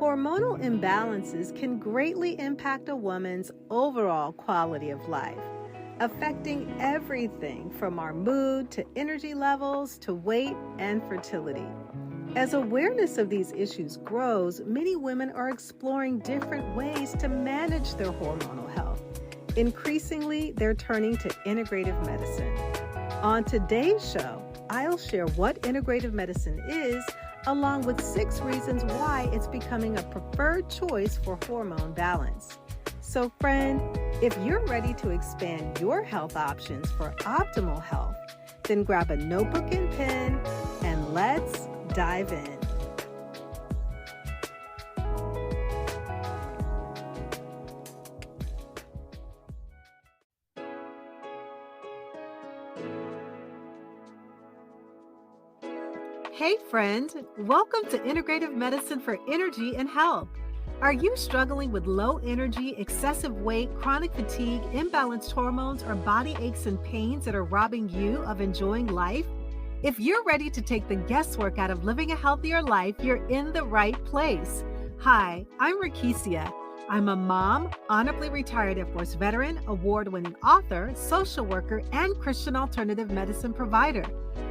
Hormonal imbalances can greatly impact a woman's overall quality of life, affecting everything from our mood to energy levels to weight and fertility. As awareness of these issues grows, many women are exploring different ways to manage their hormonal health. Increasingly, they're turning to integrative medicine. On today's show, I'll share what integrative medicine is, along with 6 reasons why it's becoming a preferred choice for hormone balance. So friend, if you're ready to expand your health options for optimal health, then grab a notebook and pen and let's dive in. Hey friend, welcome to Integrative Medicine for Energy and Health. Are you struggling with low energy, excessive weight, chronic fatigue, imbalanced hormones, or body aches and pains that are robbing you of enjoying life? If you're ready to take the guesswork out of living a healthier life, you're in the right place. Hi, I'm Rekishia. I'm a mom, honorably retired Air Force veteran, award-winning author, social worker, and Christian alternative medicine provider.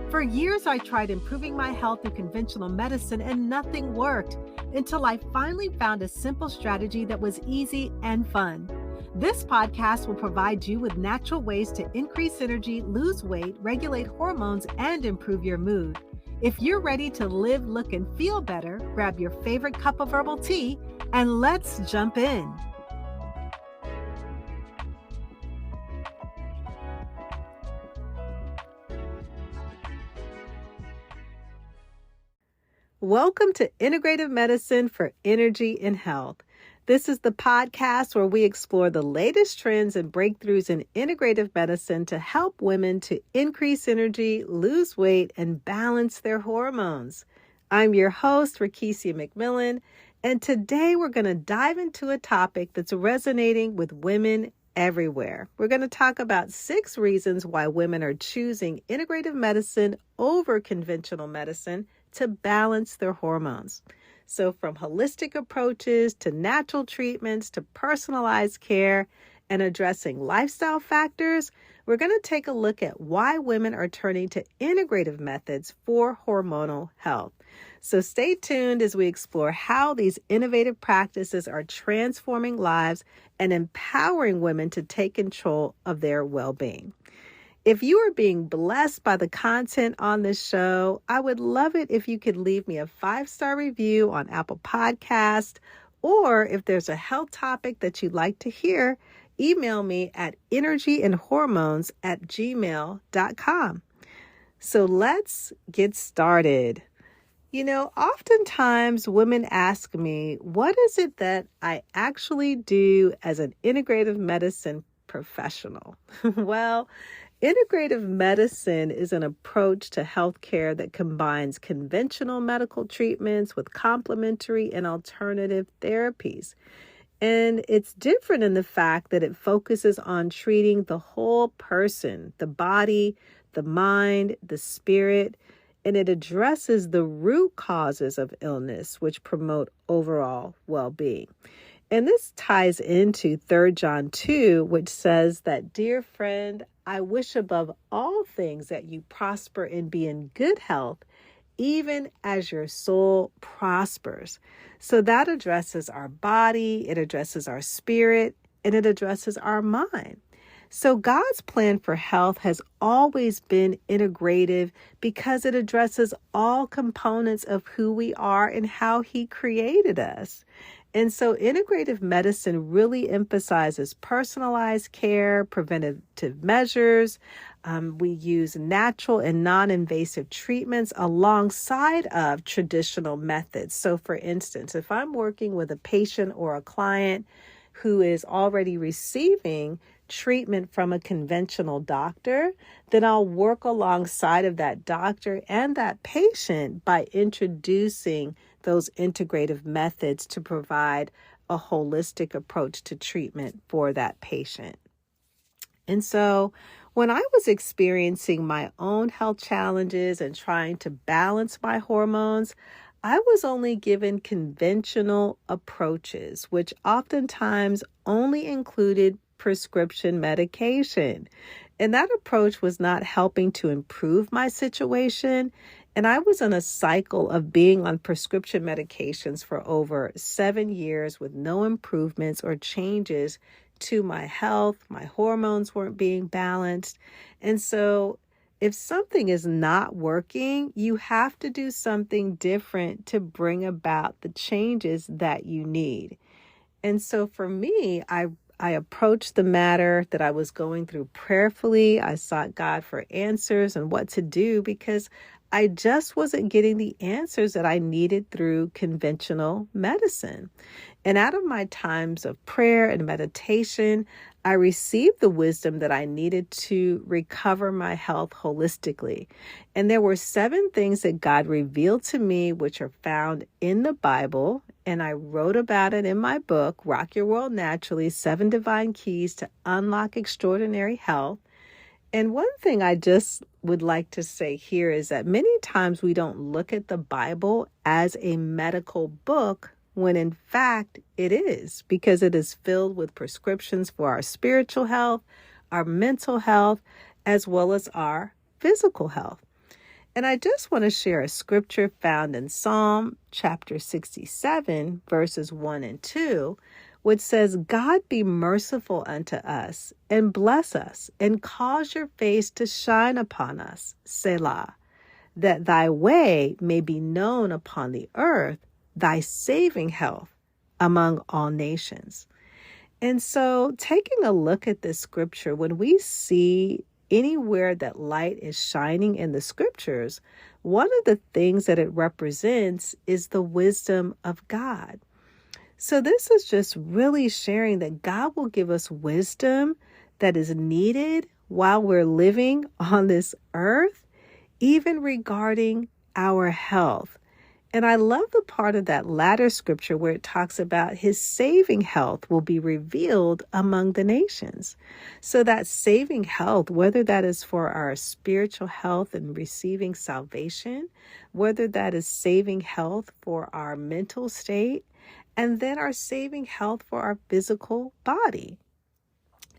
For years, I tried improving my health through conventional medicine and nothing worked until I finally found a simple strategy that was easy and fun. This podcast will provide you with natural ways to increase energy, lose weight, regulate hormones, and improve your mood. If you're ready to live, look, and feel better, grab your favorite cup of herbal tea and let's jump in. Welcome to Integrative Medicine for Energy and Health. This is the podcast where we explore the latest trends and breakthroughs in integrative medicine to help women to increase energy, lose weight, and balance their hormones. I'm your host, Rekishia McMillan, and today we're going to dive into a topic that's resonating with women everywhere. We're going to talk about 6 reasons why women are choosing integrative medicine over conventional medicine to balance their hormones. So from holistic approaches to natural treatments to personalized care and addressing lifestyle factors, we're going to take a look at why women are turning to integrative methods for hormonal health. So stay tuned as we explore how these innovative practices are transforming lives and empowering women to take control of their well-being. If you are being blessed by the content on this show, I would love it if you could leave me a 5-star review on Apple Podcast, or if there's a health topic that you'd like to hear, email me at energyandhormones@gmail.com. So let's get started. Oftentimes women ask me, what is it that I actually do as an integrative medicine professional? Well, integrative medicine is an approach to healthcare that combines conventional medical treatments with complementary and alternative therapies. And it's different in the fact that it focuses on treating the whole person, the body, the mind, the spirit, and it addresses the root causes of illness, which promote overall well-being. And this ties into 3 John 2, which says that, dear friend, I wish above all things that you prosper and be in good health, even as your soul prospers. So that addresses our body, it addresses our spirit, and it addresses our mind. So God's plan for health has always been integrative because it addresses all components of who we are and how He created us. And so integrative medicine really emphasizes personalized care, preventative measures. We use natural and non-invasive treatments alongside of traditional methods. So for instance, if I'm working with a patient or a client who is already receiving treatment from a conventional doctor, then I'll work alongside of that doctor and that patient by introducing those integrative methods to provide a holistic approach to treatment for that patient. And so when I was experiencing my own health challenges and trying to balance my hormones, I was only given conventional approaches, which oftentimes only included prescription medication. And that approach was not helping to improve my situation. And I was in a cycle of being on prescription medications for over 7 years with no improvements or changes to my health. My hormones weren't being balanced. And so if something is not working, you have to do something different to bring about the changes that you need. And so for me, I approached the matter that I was going through prayerfully. I sought God for answers and what to do because I just wasn't getting the answers that I needed through conventional medicine. And out of my times of prayer and meditation, I received the wisdom that I needed to recover my health holistically. And there were 7 things that God revealed to me, which are found in the Bible. And I wrote about it in my book, Rock Your World Naturally, 7 Divine Keys to Unlock Extraordinary Health. And one thing I just would like to say here is that many times we don't look at the Bible as a medical book when in fact it is, because it is filled with prescriptions for our spiritual health, our mental health, as well as our physical health. And I just want to share a scripture found in Psalm chapter 67, verses 1 and 2, which says, God be merciful unto us and bless us and cause your face to shine upon us, Selah, that thy way may be known upon the earth, thy saving health among all nations. And so taking a look at this scripture, when we see anywhere that light is shining in the scriptures, one of the things that it represents is the wisdom of God. So this is just really sharing that God will give us wisdom that is needed while we're living on this earth, even regarding our health. And I love the part of that latter scripture where it talks about his saving health will be revealed among the nations. So that saving health, whether that is for our spiritual health and receiving salvation, whether that is saving health for our mental state, and then our saving health for our physical body.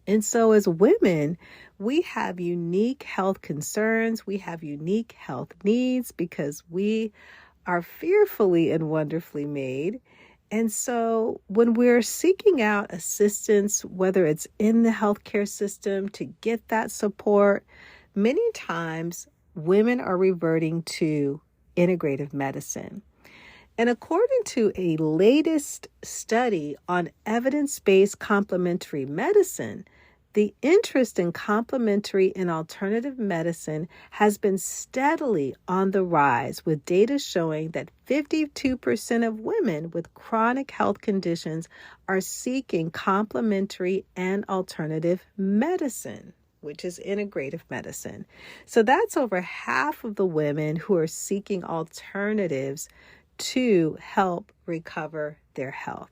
And so as women, we have unique health concerns. We have unique health needs because we are fearfully and wonderfully made. And so when we're seeking out assistance, whether it's in the healthcare system to get that support, many times women are reverting to integrative medicine. And according to a latest study on evidence-based complementary medicine, the interest in complementary and alternative medicine has been steadily on the rise, with data showing that 52% of women with chronic health conditions are seeking complementary and alternative medicine, which is integrative medicine. So that's over half of the women who are seeking alternatives to help recover their health.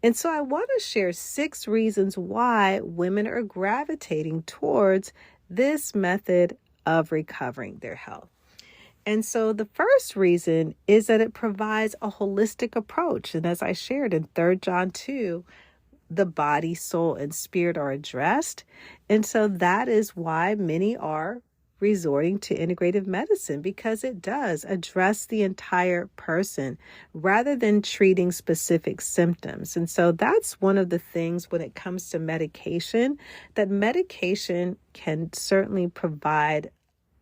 And so I want to share 6 reasons why women are gravitating towards this method of recovering their health. And so the first reason is that it provides a holistic approach. And as I shared in 3 John 2, the body, soul, and spirit are addressed. And so that is why many are resorting to integrative medicine, because it does address the entire person rather than treating specific symptoms. And so that's one of the things when it comes to medication, that medication can certainly provide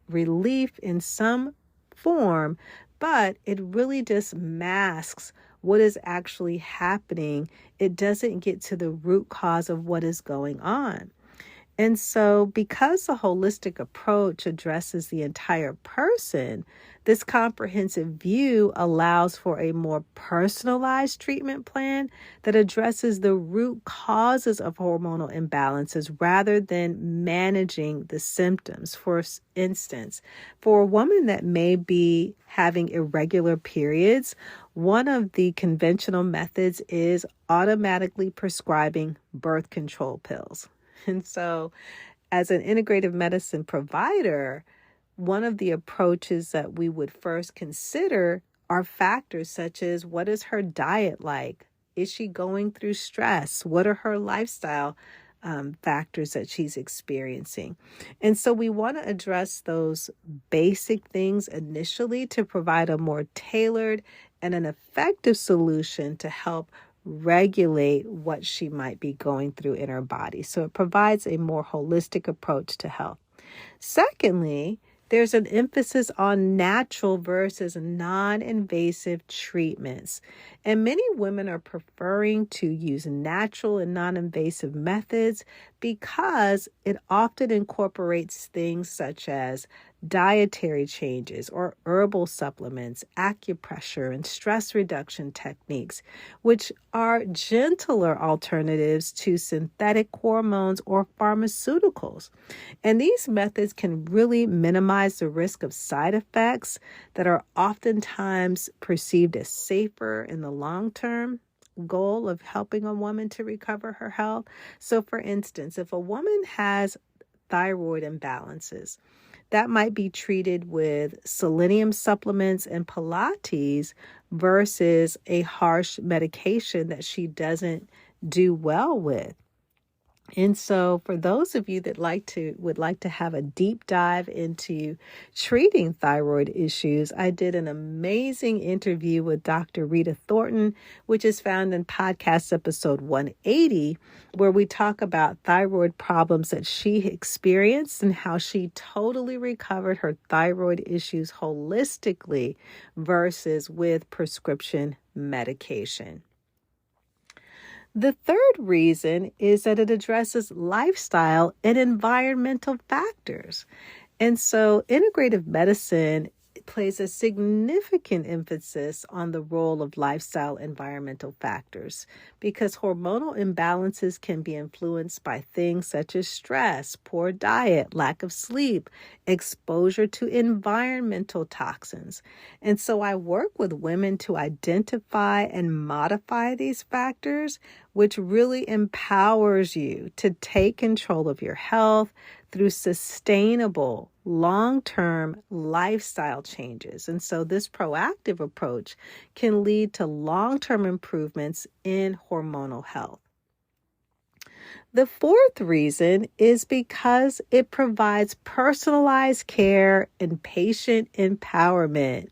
relief in some form, but it really just masks what is actually happening. It doesn't get to the root cause of what is going on. And so because the holistic approach addresses the entire person, this comprehensive view allows for a more personalized treatment plan that addresses the root causes of hormonal imbalances rather than managing the symptoms. For instance, for a woman that may be having irregular periods, one of the conventional methods is automatically prescribing birth control pills. And so as an integrative medicine provider, one of the approaches that we would first consider are factors such as what is her diet like? Is she going through stress? What are her lifestyle factors that she's experiencing? And so we want to address those basic things initially to provide a more tailored and an effective solution to help regulate what she might be going through in her body. So it provides a more holistic approach to health. Secondly, there's an emphasis on natural versus non-invasive treatments. And many women are preferring to use natural and non-invasive methods because it often incorporates things such as dietary changes or herbal supplements, acupressure, and stress reduction techniques, which are gentler alternatives to synthetic hormones or pharmaceuticals. And these methods can really minimize the risk of side effects that are oftentimes perceived as safer in the long term goal of helping a woman to recover her health. So, for instance, if a woman has thyroid imbalances, that might be treated with selenium supplements and Pilates versus a harsh medication that she doesn't do well with. And so for those of you that would like to have a deep dive into treating thyroid issues, I did an amazing interview with Dr. Rita Thornton, which is found in podcast episode 180, where we talk about thyroid problems that she experienced and how she totally recovered her thyroid issues holistically versus with prescription medication. The third reason is that it addresses lifestyle and environmental factors. And so integrative medicine places a significant emphasis on the role of lifestyle environmental factors because hormonal imbalances can be influenced by things such as stress, poor diet, lack of sleep, exposure to environmental toxins. And so I work with women to identify and modify these factors, which really empowers you to take control of your health through sustainable, long-term lifestyle changes. And so this proactive approach can lead to long-term improvements in hormonal health. The fourth reason is because it provides personalized care and patient empowerment.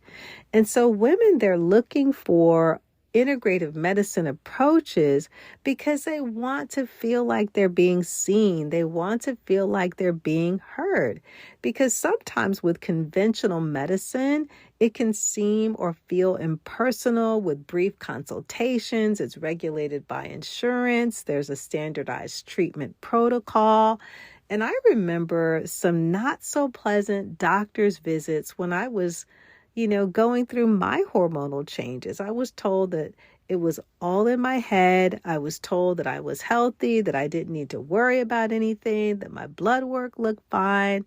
And so women, they're looking for integrative medicine approaches because they want to feel like they're being seen. They want to feel like they're being heard. Because sometimes with conventional medicine, it can seem or feel impersonal with brief consultations. It's regulated by insurance. There's a standardized treatment protocol. And I remember some not so pleasant doctor's visits when I was going through my hormonal changes. I was told that it was all in my head. I was told that I was healthy, that I didn't need to worry about anything, that my blood work looked fine.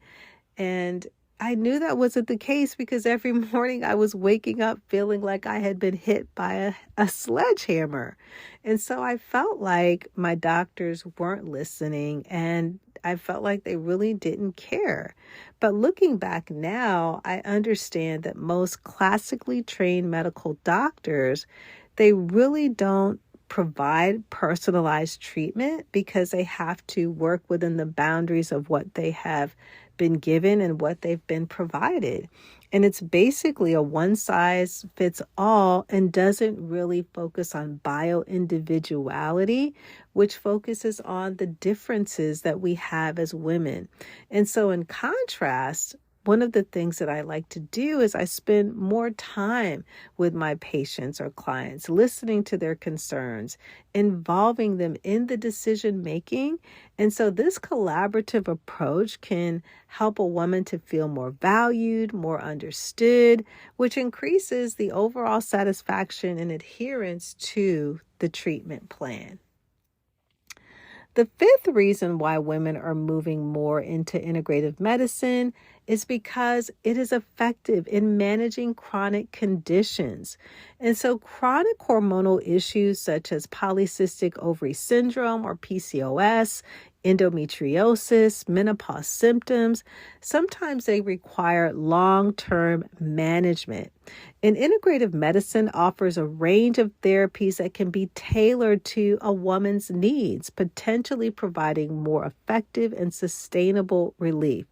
And I knew that wasn't the case because every morning I was waking up feeling like I had been hit by a sledgehammer. And so I felt like my doctors weren't listening and I felt like they really didn't care. But looking back now, I understand that most classically trained medical doctors, they really don't provide personalized treatment because they have to work within the boundaries of what they have been given and what they've been provided. And it's basically a one size fits all and doesn't really focus on bio-individuality, which focuses on the differences that we have as women. And so in contrast, one of the things that I like to do is I spend more time with my patients or clients, listening to their concerns, involving them in the decision making. And so this collaborative approach can help a woman to feel more valued, more understood, which increases the overall satisfaction and adherence to the treatment plan. The fifth reason why women are moving more into integrative medicine is because it is effective in managing chronic conditions. And so chronic hormonal issues such as polycystic ovary syndrome or PCOS, endometriosis, menopause symptoms, sometimes they require long-term management. And integrative medicine offers a range of therapies that can be tailored to a woman's needs, potentially providing more effective and sustainable relief.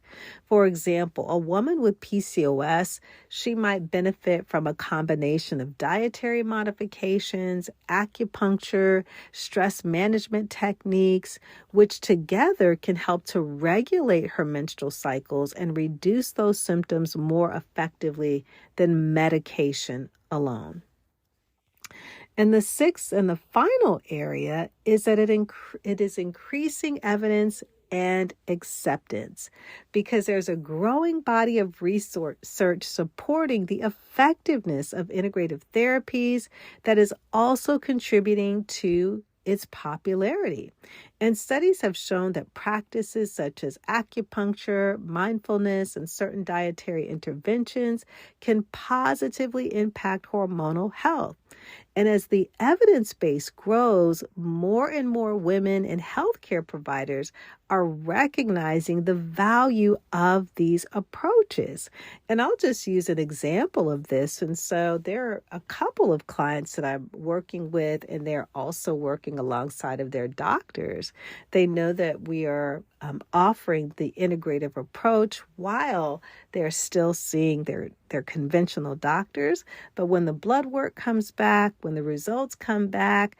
For example, a woman with PCOS, she might benefit from a combination of dietary modifications, acupuncture, stress management techniques, which together can help to regulate her menstrual cycles and reduce those symptoms more effectively than medication alone. And the sixth and the final area is that it is increasing evidence and acceptance, because there's a growing body of research supporting the effectiveness of integrative therapies that is also contributing to its popularity. And studies have shown that practices such as acupuncture, mindfulness, and certain dietary interventions can positively impact hormonal health. And as the evidence base grows, more and more women and healthcare providers are recognizing the value of these approaches. And I'll just use an example of this. And so there are a couple of clients that I'm working with, and they're also working alongside of their doctors. They know that we are offering the integrative approach while they're still seeing their conventional doctors. But when the blood work comes back, when the results come back,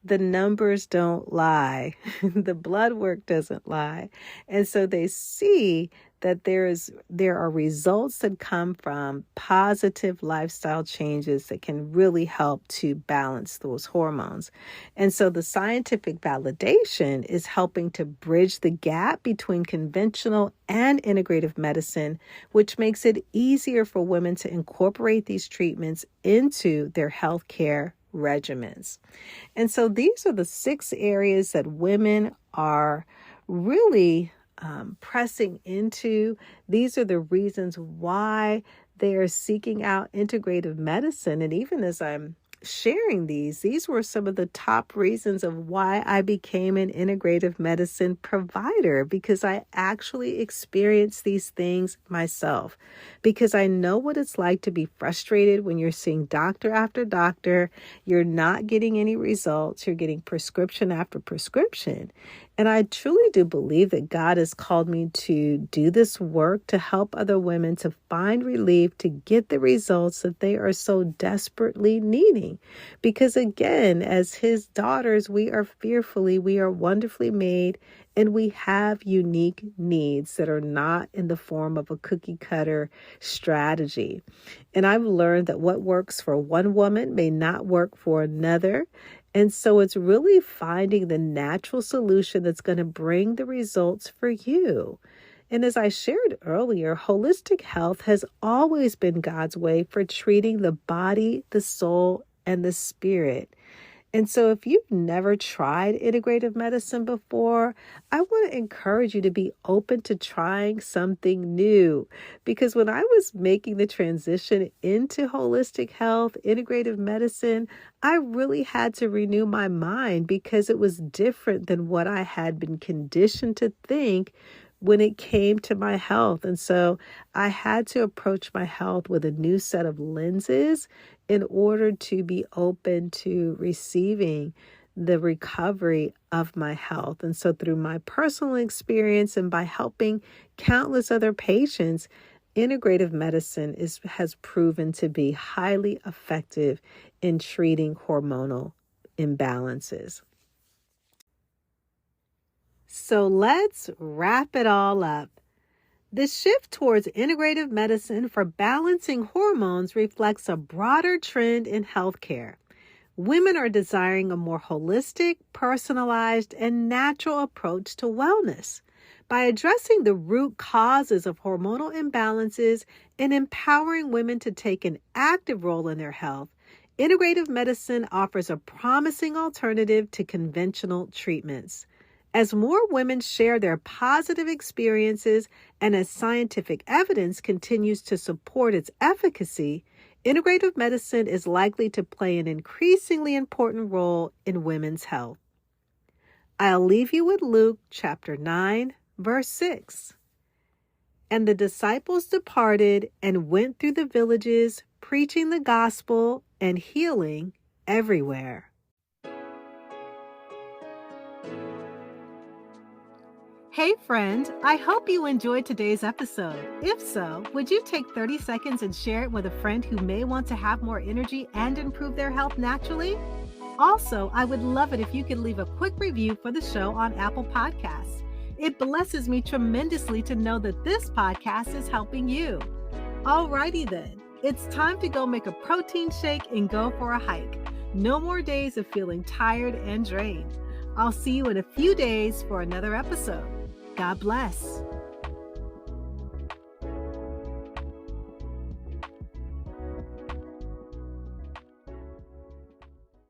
the numbers don't lie. The blood work doesn't lie. And so they see that there are results that come from positive lifestyle changes that can really help to balance those hormones. And so the scientific validation is helping to bridge the gap between conventional and integrative medicine, which makes it easier for women to incorporate these treatments into their healthcare regimens. And so these are the 6 areas that women are really pressing into. These are the reasons why they are seeking out integrative medicine. And even as I'm sharing these were some of the top reasons of why I became an integrative medicine provider, because I actually experienced these things myself, because I know what it's like to be frustrated when you're seeing doctor after doctor, you're not getting any results, you're getting prescription after prescription. And I truly do believe that God has called me to do this work to help other women to find relief, to get the results that they are so desperately needing. Because again, as His daughters, we are wonderfully made, and we have unique needs that are not in the form of a cookie cutter strategy. And I've learned that what works for one woman may not work for another. And so it's really finding the natural solution that's going to bring the results for you. And as I shared earlier, holistic health has always been God's way for treating the body, the soul, and the spirit. And so if you've never tried integrative medicine before, I want to encourage you to be open to trying something new. Because when I was making the transition into holistic health, integrative medicine, I really had to renew my mind, because it was different than what I had been conditioned to think when it came to my health. And so I had to approach my health with a new set of lenses in order to be open to receiving the recovery of my health. And so through my personal experience and by helping countless other patients, integrative medicine has proven to be highly effective in treating hormonal imbalances. So let's wrap it all up. The shift towards integrative medicine for balancing hormones reflects a broader trend in healthcare. Women are desiring a more holistic, personalized, and natural approach to wellness. By addressing the root causes of hormonal imbalances and empowering women to take an active role in their health, integrative medicine offers a promising alternative to conventional treatments. As more women share their positive experiences and as scientific evidence continues to support its efficacy, integrative medicine is likely to play an increasingly important role in women's health. I'll leave you with Luke chapter 9, verse 6. And the disciples departed and went through the villages, preaching the gospel and healing everywhere. Hey friend, I hope you enjoyed today's episode. If so, would you take 30 seconds and share it with a friend who may want to have more energy and improve their health naturally? Also, I would love it if you could leave a quick review for the show on Apple Podcasts. It blesses me tremendously to know that this podcast is helping you. Alrighty then, it's time to go make a protein shake and go for a hike. No more days of feeling tired and drained. I'll see you in a few days for another episode. God bless.